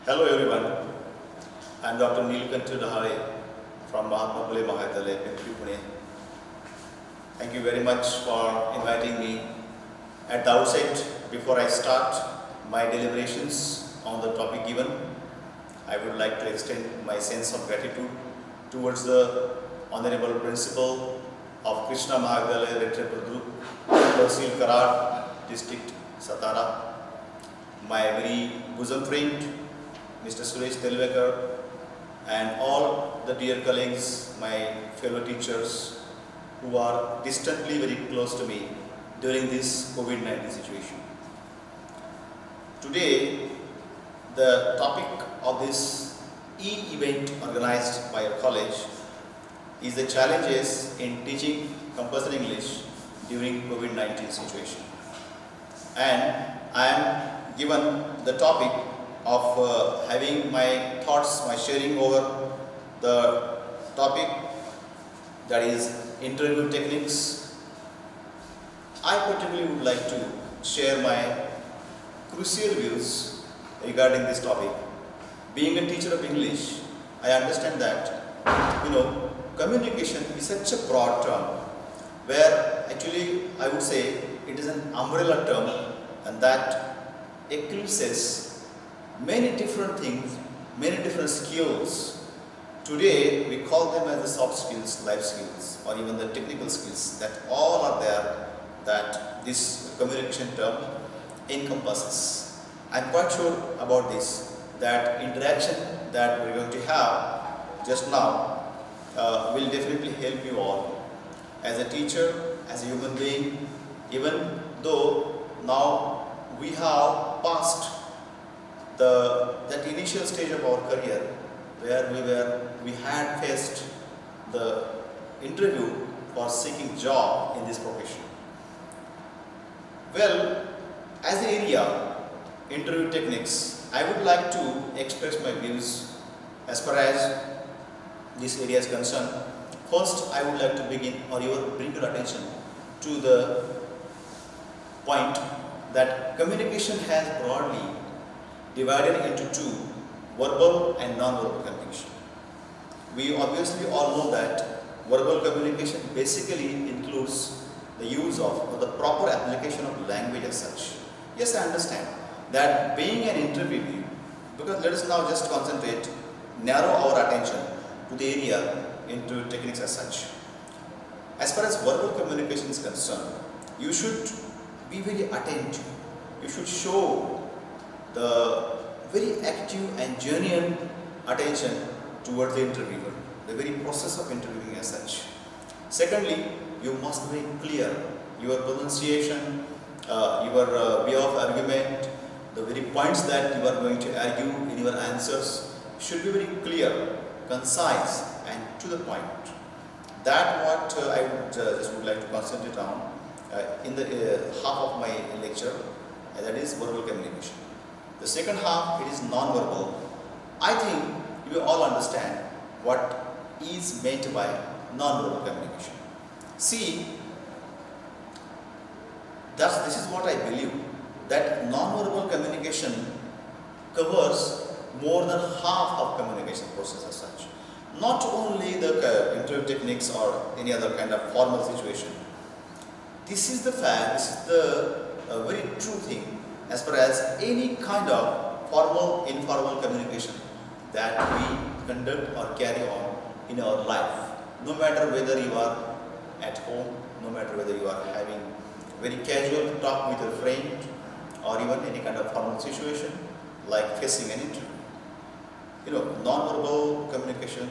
Hello everyone, I am Dr. Nilkanth from College-Pimpri, Pune. Thank you very much for inviting me. At the outset, before I start my deliberations on the topic given, I would like to extend my sense of gratitude towards the Honorable Principal of Krishna Mahavidyalaya Retrieval Group, Tehsil Karad, District Satara, my very bosom friend, Mr. Suresh Telvekar, and all the dear colleagues, my fellow teachers who are distantly very close to me during this COVID-19 situation. Today, the topic of this e-event organized by our college is the challenges in teaching compulsory English during COVID-19 situation. And I am given the topic of having my thoughts, my sharing over the topic, that is interview techniques. I particularly would like to share my crucial views regarding this topic. Being a teacher of English, I understand that, communication is such a broad term, where actually I would say it is an umbrella term, and that eclipses many different things, many different skills. Today we call them as the soft skills, life skills, or even the technical skills, that all are there that this communication term encompasses. I am quite sure about this, that interaction that we are going to have just now will definitely help you all as a teacher, as a human being, even though now we have passed that initial stage of our career where we had faced the interview for seeking job in this profession. Well, as an area, interview techniques, I would like to express my views as far as this area is concerned. First, I would like to begin or bring your attention to the point that communication has broadly divided into two, verbal and non-verbal communication. We obviously all know that verbal communication basically includes the use of or the proper application of language as such. Yes, I understand that being an interviewee, because let us now just concentrate, narrow our attention to the area into techniques as such. As far as verbal communication is concerned, you should be very attentive. You should show the very active and genuine attention towards the interviewer, the very process of interviewing as such. Secondly, you must be clear. Your pronunciation, your way of argument, the very points that you are going to argue in your answers should be very clear, concise, and to the point. That what I would like to concentrate on in the half of my lecture, that is verbal communication. The second half, it is non-verbal. I think you all understand what is meant by non-verbal communication. See, this is what I believe, that non-verbal communication covers more than half of communication process as such. Not only the interview techniques or any other kind of formal situation. This is the fact, this is the very true thing as far as any kind of formal, informal communication that we conduct or carry on in our life. No matter whether you are at home, no matter whether you are having very casual talk with your friend, or even any kind of formal situation like facing an interview. Non-verbal communication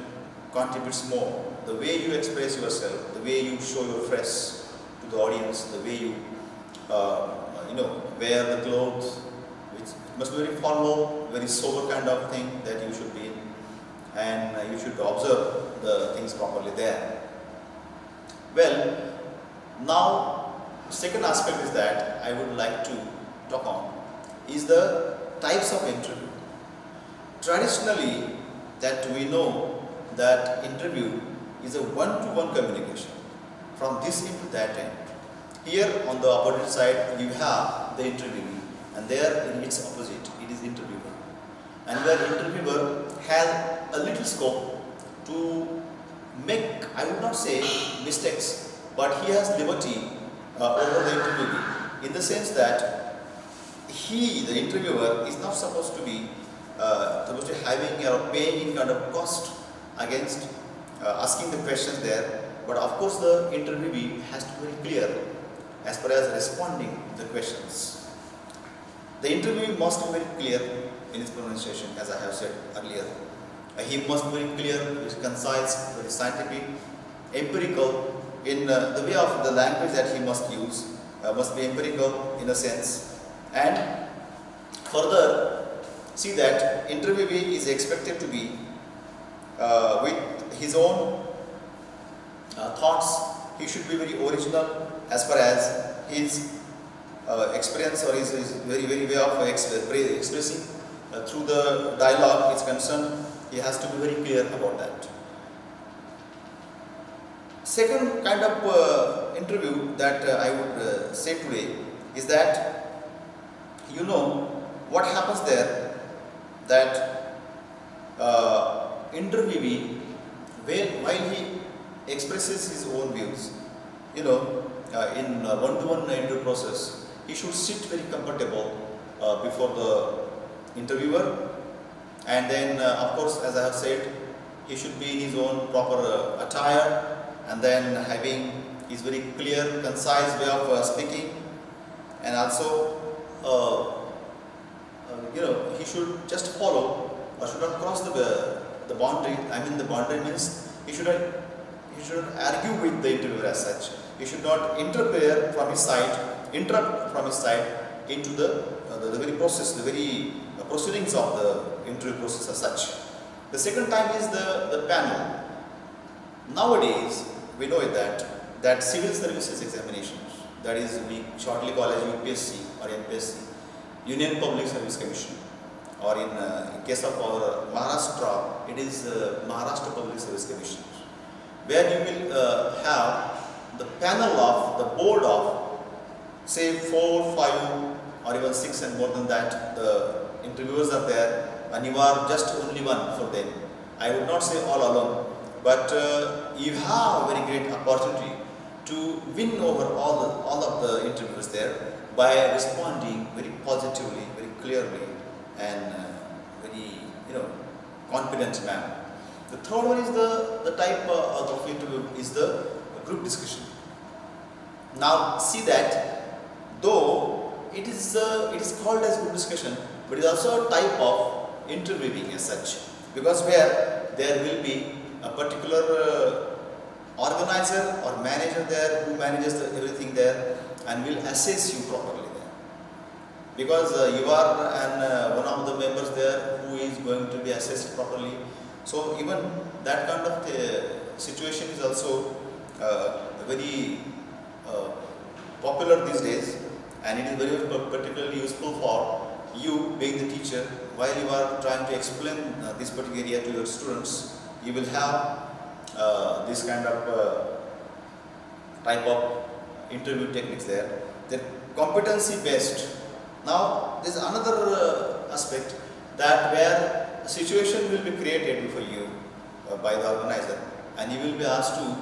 contributes more. The way you express yourself, the way you show your face to the audience, the way you wear the clothes, which must be very formal, very sober kind of thing that you should be in, and you should observe the things properly there. Well, now second aspect is that I would like to talk on is the types of interview. Traditionally, that we know that interview is a one-to-one communication from this end to that end. Here on the opposite side you have the interviewee, and there in its opposite it is interviewer. and where interviewer has a little scope to make, I would not say mistakes, but he has liberty over the interviewee, in the sense that the interviewer, is not supposed to be having or paying any kind of cost against asking the questions there. But of course the interviewee has to be very clear as far as responding to the questions. The interviewee must be very clear in his pronunciation, as I have said earlier. He must be very clear, very concise, very scientific, empirical in the way of the language that he must use, must be empirical in a sense. And further, see that interviewee is expected to be with his own thoughts. He should be very original as far as his experience or his very way of expressing through the dialogue is concerned. He has to be very clear about that. Second kind of interview that I would say today is that, you know, what happens there, that interviewee, while he expresses his own views, you know, in one-to-one interview process, he should sit very comfortable before the interviewer, and then of course, as I have said, he should be in his own proper attire, and then having his very clear, concise way of speaking, and also you know, he should just follow or should not cross the boundary. I mean, the boundary means he shouldn't argue with the interviewer as such. He should not interrupt from his side into the very process, the very proceedings of the interview process as such. The second time is the panel. Nowadays, we know that civil services examinations, that is we shortly call as UPSC or MPSC, Union Public Service Commission, or in case of our Maharashtra, it is Maharashtra Public Service Commission, where you will have the panel of the board of say 4, 5 or even 6 and more than that. The interviewers are there and you are just only one for them. I would not say all alone, but you have a very great opportunity to win over all of the interviewers there by responding very positively, very clearly, and very confident manner. The third one is the type of interview is the group discussion. Now see that though it is called as group discussion, but it is also a type of interviewing as such, because where there will be a particular organizer or manager there who manages everything there and will assess you properly there, because you are one of the members there who is going to be assessed properly. So even that kind of situation is also very popular these days, and it is very particularly useful for you being the teacher. While you are trying to explain this particular area to your students, you will have this kind of type of interview techniques there. They're competency based. Now there is another aspect, that where a situation will be created for you by the organizer, and you will be asked to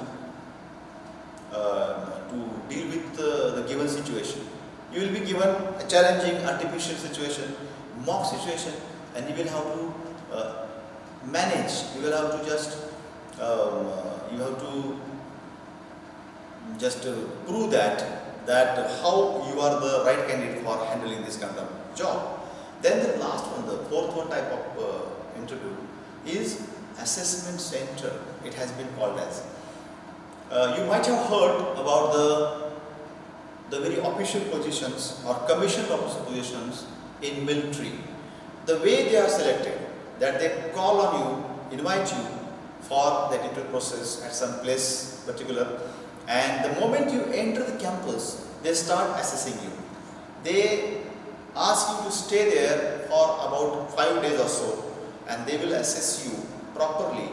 deal with the given situation. You will be given a challenging artificial situation, mock situation, and you will have to manage. You will have to just prove that how you are the right candidate for handling this kind of job. Then the last one, the fourth one type of interview is assessment center. It has been called as. You might have heard about the very official positions or commissioned officer positions in military. The way they are selected, that they call on you, invite you for that interview process at some place particular, and the moment you enter the campus, they start assessing you. They ask you to stay there for about 5 days or so, and they will assess you properly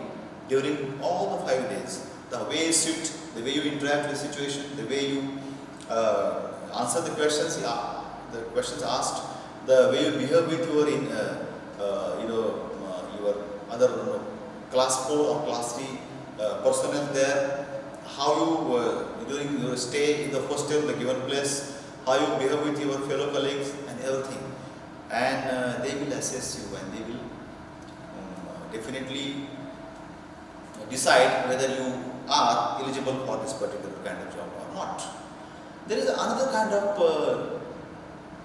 during all the 5 days. The way you sit, the way you interact with the situation, the way you answer the questions asked, the way you behave with your other class 4 or class 3 personnel there, how you during your stay in the hostel, the given place, how you behave with your fellow colleagues and everything. And they will assess you and they will definitely decide whether you are eligible for this particular kind of job or not. There is another kind of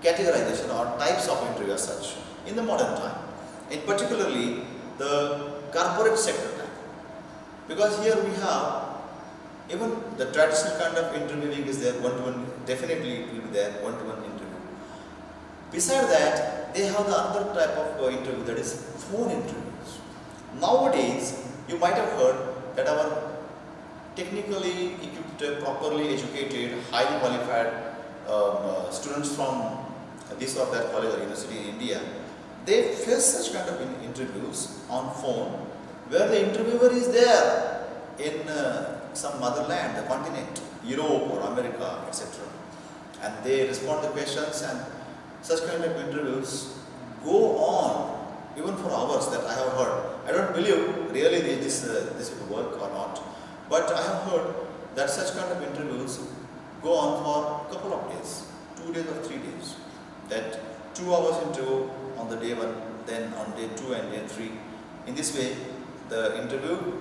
categorization or types of interview as such in the modern time, in particularly the corporate sector type, because here we have even the traditional kind of interviewing is there, one-to-one, definitely it will be there, one-to-one interview. Beside that, they have the other type of interview, that is phone interviews. Nowadays, you might have heard that our technically equipped, properly educated, highly qualified students from this or that college or university in India, they face such kind of interviews on phone where the interviewer is there in some motherland, the continent, Europe or America, etc. And they respond to questions, and such kind of interviews go on even for hours that I have heard. I don't believe really this will work or not, but I have heard that such kind of interviews go on for a couple of days, 2 days or 3 days. That 2 hours interview on the day 1, then on day 2 and day 3. In this way, the interview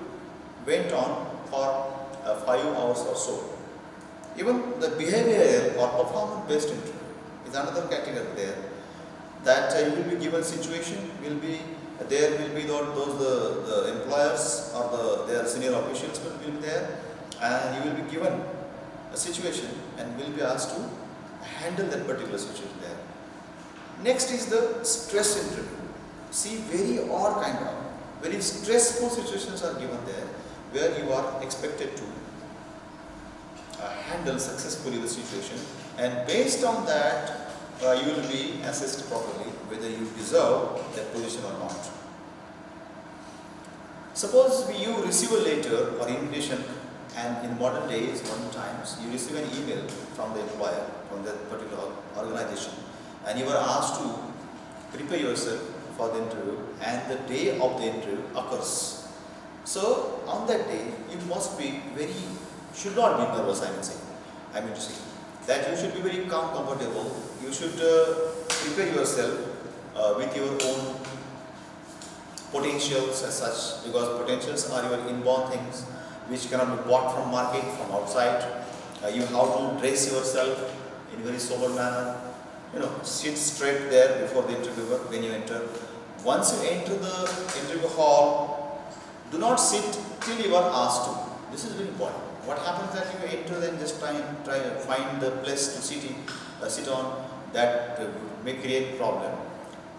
went on for 5 hours or so. Even the behavioral or performance-based interview is another category there. That you will be given situation, will be there will be the employers or their senior officials will be there, and you will be given a situation and will be asked to handle that particular situation there. Next is the stress interview. See, very odd kind of, very stressful situations are given there where you are expected to handle successfully the situation, and based on that you will be assessed properly whether you deserve that position or not. Suppose you receive a letter or invitation, and in modern days, modern times, you receive an email from the employer, from that particular organization, and you are asked to prepare yourself for the interview, and the day of the interview occurs. So on that day, you must be should not be nervous, I mean to say that you should be very calm, comfortable. You should prepare yourself with your own potentials as such, because potentials are your inborn things which cannot be bought from market, from outside. You have to dress yourself in a very sober manner. Sit straight there before the interviewer when you enter. Once you enter the interview hall, do not sit till you are asked to. This is very important. What happens that you enter and just try to find the place to sit on, that may create problem.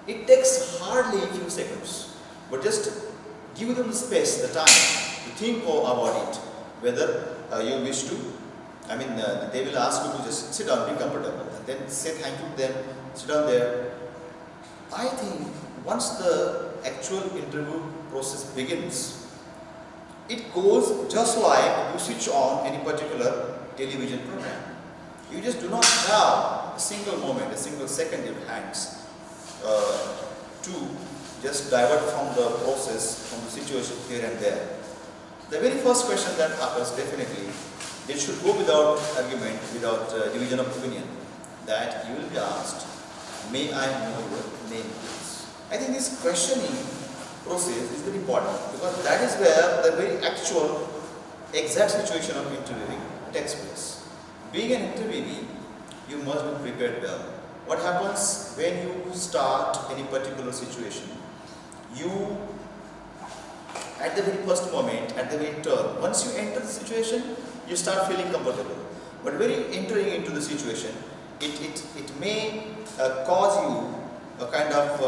It takes hardly a few seconds, but just give them the space, the time to think about it, whether you wish to. They will ask you to just sit down, be comfortable, and then say thank you to them, sit down there. I think once the actual interview process begins, it goes just like you switch on any particular television program. You just do not have a single moment, a single second in hands to just divert from the process, from the situation here and there. The very first question that occurs, definitely, it should go without argument, without division of opinion, that you will be asked, may I know your name please? I think this questioning process is very important, because that is where the very actual exact situation of interviewing takes place. Being an interviewee, you must be prepared well. What happens when you start any particular situation? You, at the very first moment, at the very turn, once you enter the situation, you start feeling comfortable. But when you entering into the situation, it may cause you a kind of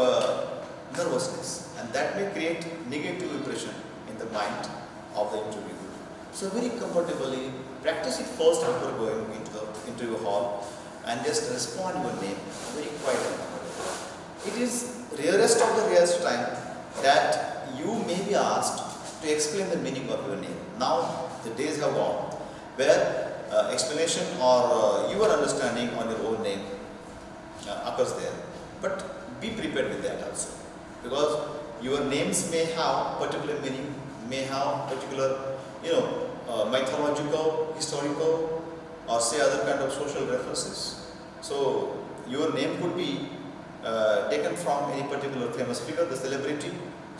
nervousness, and that may create negative impression in the mind of the interviewer. So very comfortably, practice it first after going into the interview hall, and just respond your name very quiet and comfortable. It is rarest of the rarest time that you may be asked to explain the meaning of your name. Now the days have gone where explanation or your understanding on your own name occurs there. But be prepared with that also, because your names may have particular meaning, may have particular, mythological, historical, or say other kind of social references. So your name could be taken from any particular famous figure, the celebrity.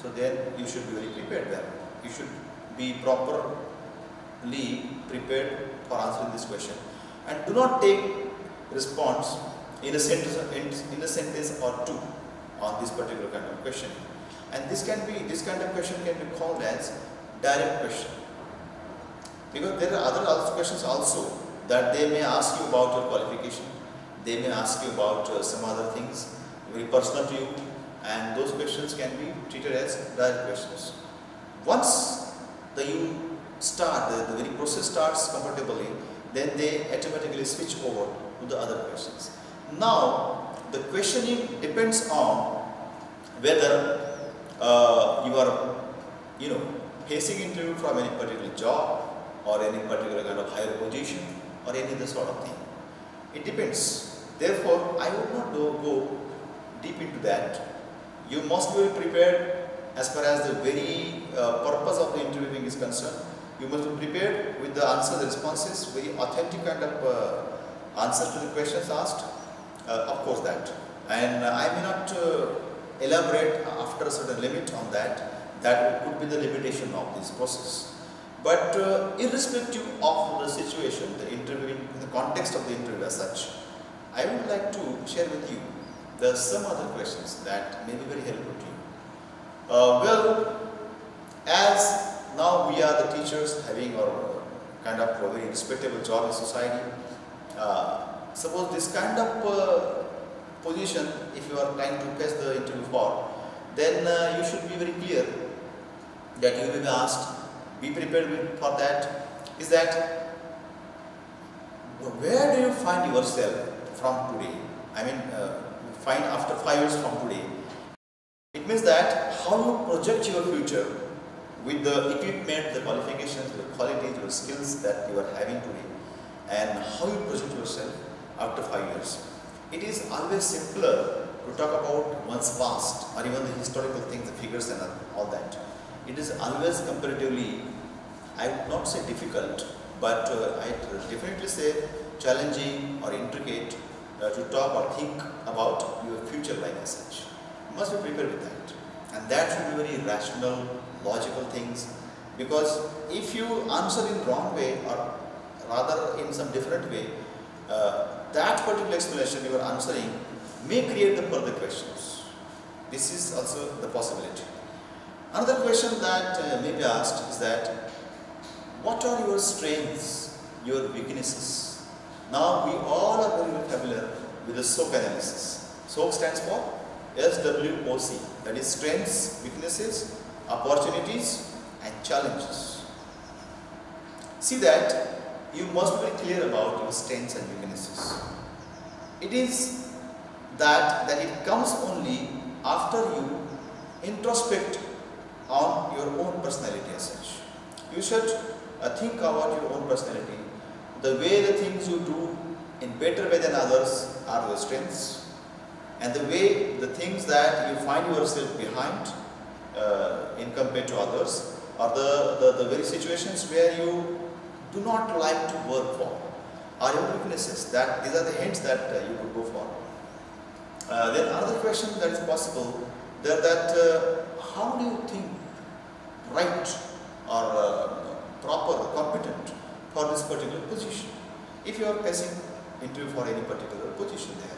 So then you should be very prepared there. You should be properly prepared for answering this question, and do not take response in a sentence or two on this particular kind of question. And this kind of question can be called as direct question, because there are other questions also that they may ask you about your qualification, they may ask you about some other things very personal to you, and those questions can be treated as direct questions. Once the very process starts comfortably, then they automatically switch over to the other questions. Now the questioning depends on whether you are facing interview from any particular job or any particular kind of higher position or any other sort of thing. It depends. Therefore, I would not go deep into that. You must be prepared as far as the very purpose of the interviewing is concerned. You must be prepared with the answer, the responses, very authentic kind of answer to the questions asked. Of course that. And I may not elaborate after a certain limit on that. That could be the limitation of this process. But irrespective of the situation, the interviewing, the context of the interview as such, I would like to share with you some other questions that may be very helpful to you. Well, as now we are the teachers having our kind of a very respectable job in society. Suppose this kind of position, if you are trying to pass the interview for, then you should be very clear that you will be asked, be prepared for that, is that where do you find yourself from today? I mean, find after 5 years from today. It means that how you project your future with the equipment, the qualifications, the qualities, the skills that you are having today, and how you present yourself after 5 years. It is always simpler to talk about one's past or even the historical things, the figures and all that. It is always comparatively, I would not say difficult, but I definitely say challenging or intricate to talk or think about your future life as such. You must be prepared with that. And that should be very rational, logical things, because if you answer in wrong way or rather in some different way, that particular explanation you are answering may create the further questions. This is also the possibility. Another question that may be asked is that, what are your strengths, your weaknesses? Now we all are very familiar with the SWOT analysis. SWOT stands for SWOC, that is strengths, weaknesses, opportunities and challenges. See that you must be clear about your strengths and weaknesses. It is that it comes only after you introspect on your own personality as such. You should think about your own personality. The way the things you do in better way than others are your strengths, and the way the things that you find yourself behind in compared to others are the very situations where you do not like to work for, are your weaknesses. That these are the hints that you could go for. Then another question that is possible that how do you think right or proper, competent for this particular position, if you are passing interview for any particular position there.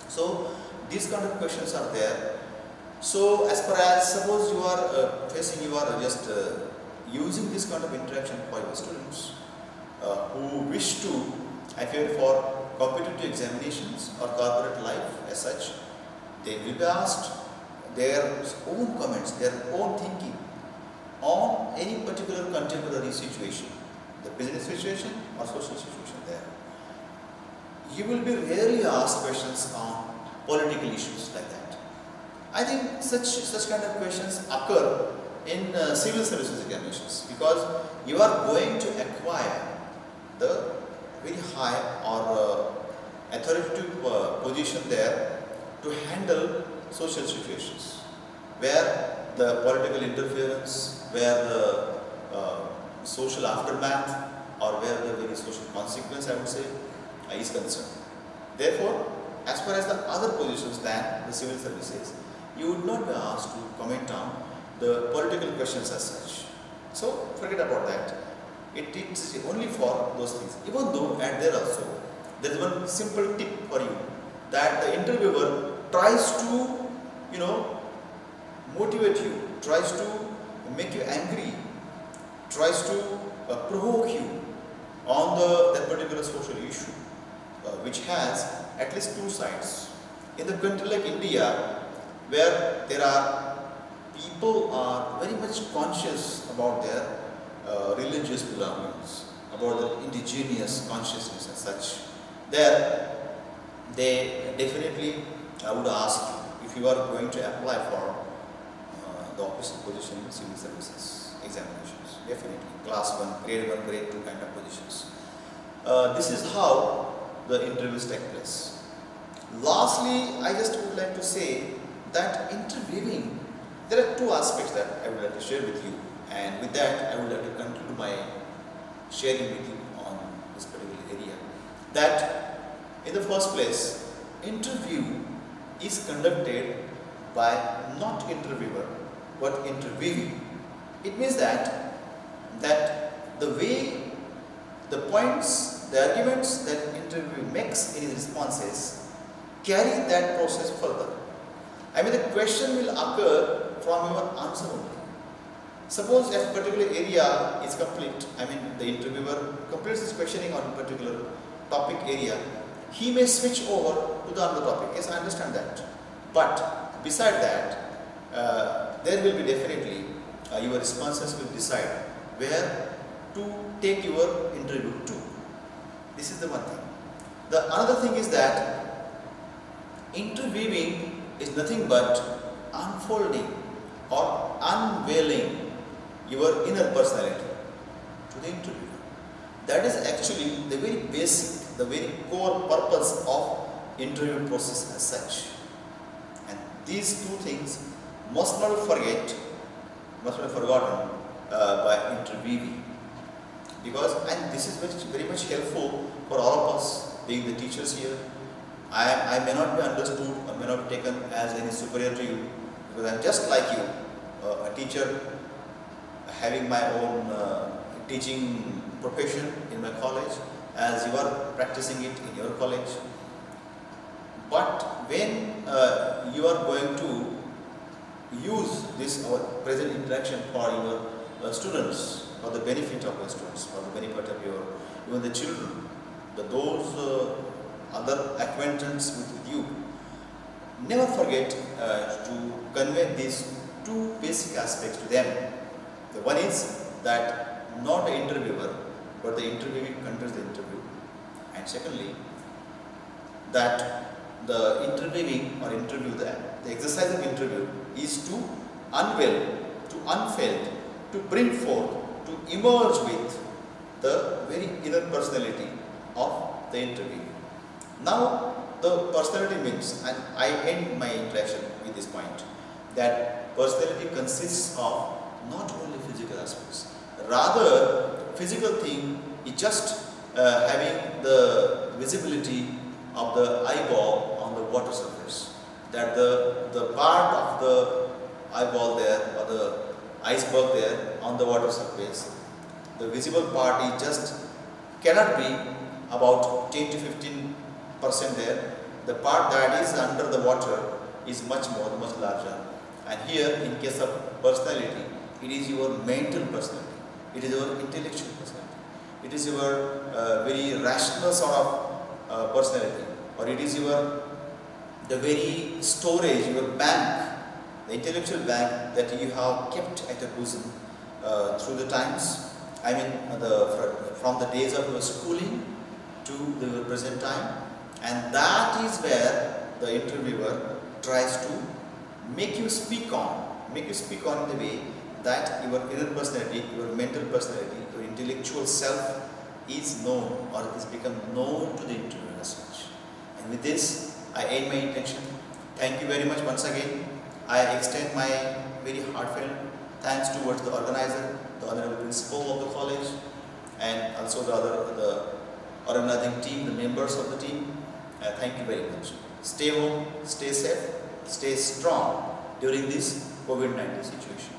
So these kind of questions are there. So as far as suppose you are just using this kind of interaction for your students who wish to appear for competitive examinations or corporate life as such, they will be asked their own comments, their own thinking on any particular contemporary situation, the business situation or social situation there. You will be rarely asked questions on political issues like that. I think such kind of questions occur in civil services examinations, because you are going to acquire the very high or authoritative position there to handle social situations. where the political interference, where the social aftermath, or where the very social consequence, I would say, is concerned. Therefore, as far as the other positions than the civil services, you would not be asked to comment on the political questions as such. So forget about that. It is only for those things. Even though at there also, there is one simple tip for you, that the interviewer tries to, motivate you, tries to make you angry, tries to provoke you on that particular social issue, which has at least two sides. In the country like India, where there are people are very much conscious about their religious belongings, about the indigenous consciousness and such, there they definitely would ask you if you are going to apply for the opposite position in civil services examinations. Definitely class 1, grade 1, grade 2 kind of positions. This is how the interviews take place. Lastly, I just would like to say that interviewing, there are two aspects that I would like to share with you, and with that I would like to conclude my sharing with you on this particular area. That in the first place, interview is conducted by not interviewer but interviewee. It means that the way, the points, the arguments that interviewee makes in his responses carry that process further. I mean, the question will occur from your answer only. Suppose a particular area is complete, I mean the interviewer completes his questioning on a particular topic area, he may switch over to the other topic. Yes, I understand that. But beside that, there will be definitely your responses will decide where to take your interview to. This is the one thing. The another thing is that interviewing is nothing but unfolding or unveiling your inner personality to the interviewer. That is actually the very basic, the very core purpose of interview process as such. And these two things must not be forgotten by interviewing. Because, and this is very much helpful for all of us, being the teachers here. I may not be understood or may not be taken as any superior to you, because I am just like you, a teacher, having my own teaching profession in my college, as you are practicing it in your college. But when you are going to use this our present interaction for your students, for the benefit of your students, for the benefit of your even the children, those other acquaintances with you, never forget to convey these two basic aspects to them. The one is that not the interviewer, but the interviewee conducts the interview. And secondly, that the interviewing or interview, the exercise of interview is to unveil, to unfold, to bring forth, to emerge with the very inner personality of the interview. Now, the personality means, and I end my interaction with this point, that personality consists of not only physical aspects. Rather, physical thing is just having the visibility of the eyeball on the water surface. That the part of the eyeball there, or the iceberg there on the water surface, the visible part is just cannot be about 10 to 15% there. The part that is under the water is much larger. And here, in case of personality, it is your mental personality, it is your intellectual personality, it is your very rational sort of personality, or it is the very storage, your bank, the intellectual bank that you have kept at your bosom through the times. I mean, from the days of your schooling to the present time, and that is where the interviewer tries to make you speak on in the way that your inner personality, your mental personality, your intellectual self is known or is become known to the interviewer as such. And with this, I end my intention. Thank you very much once again. I extend my very heartfelt thanks towards the organizer, the honorable principal of the college, and also the organizing team, the members of the team. Thank you very much. Stay home, stay safe, stay strong during this COVID-19 situation.